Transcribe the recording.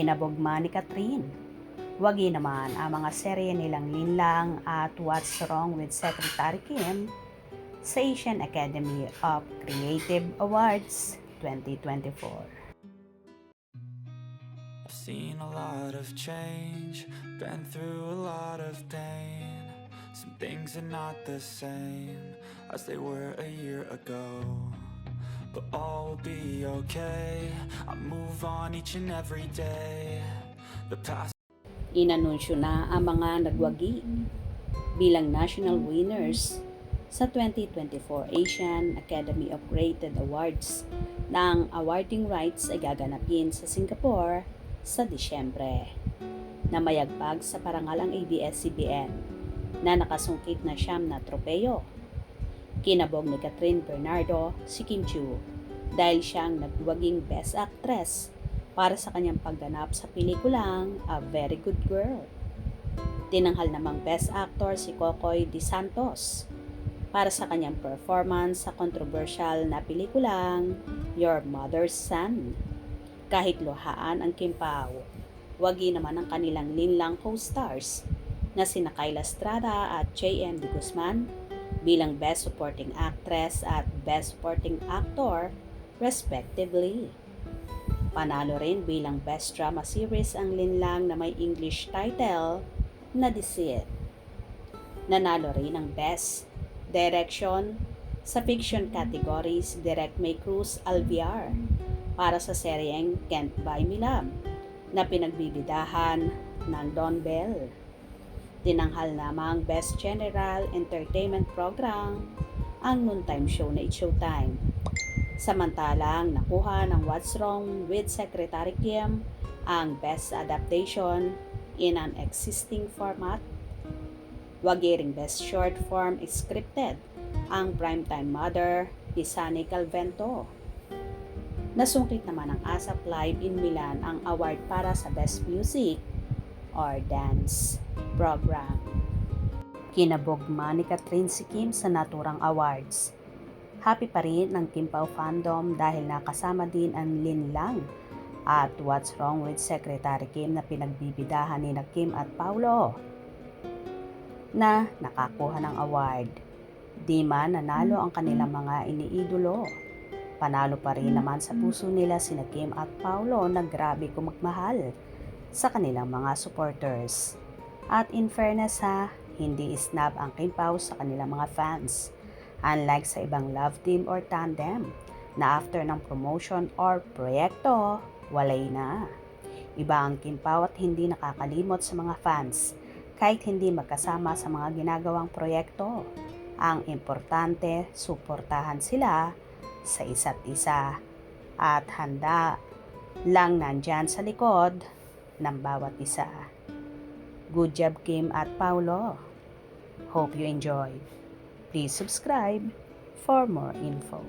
Kinabugma ni Catherine. Wagi naman ang mga serye nilang Linlang at What's Wrong with Secretary Kim sa Asian Academy of Creative Awards 2024. I've seen a lot of change, been through a lot of pain. Some things are not the same as they were a year ago, but all will be okay. I move on each and every day. The past. Inanunsyo na ang mga nagwagi bilang national winners sa 2024 Asian Academy of Creative Awards na ang awarding rights ay gaganapin sa Singapore sa Disyembre. Namayagpag sa parangal ang ABS-CBN na nakasungkit na siyam na tropeyo. Kinabog ni Catherine Bernardo si Kim Chiu dahil siyang nagwaging Best Actress para sa kanyang pagganap sa pelikulang A Very Good Girl. Tinanghal namang Best Actor si Kokoy De Santos para sa kanyang performance sa controversial na pelikulang Your Mother's Son. Kahit luhaan ang Kim Pao, wagi naman ang kanilang Linlang co-stars na sina Kyla Estrada at J.M. De Guzman bilang Best Supporting Actress at Best Supporting Actor respectively. Panalo rin bilang Best Drama Series ang Linlang na may English title na Deceit. Nanalo rin ang Best Direction sa Fiction categories Direct May Cruz Alviar para sa seryeng Can't Buy Me Love na pinagbibidahan ng Don Bell. Tinanghal namang Best General Entertainment Program ang noontime show na It's Showtime. Samantalang nakuha ng What's Wrong with Secretary Kim ang Best Adaptation in an Existing Format. Wagi ring Best Short Form Scripted ang Primetime Mother ni Sunny Calvento. Nasungkit naman ng ASAP Live in Milan ang award para sa Best Music or Dance Program. Kinabugma ni Catherine si Kim sa naturang awards. Happy pa rin ng Kim Pao fandom dahil nakasama din ang Linlang at What's Wrong with Secretary Kim na pinagbibidahan ni Kim at Paulo na nakakuha ng award. Di man nanalo ang kanilang mga iniidolo, panalo pa rin naman sa puso nila sina Kim at Paulo na grabe kumagmahal sa kanilang mga supporters. At in fairness hindi isnab ang Kim Pao sa kanilang mga fans. Unlike sa ibang love team or tandem na after ng promotion or proyekto, walay na. Iba ang Kim Pao at hindi nakakalimot sa mga fans kahit hindi magkasama sa mga ginagawang proyekto. Ang importante, suportahan sila sa isa't isa at handa lang nandyan sa likod ng bawat isa. Good job Kim at Paulo. Hope you enjoyed. Please subscribe for more info.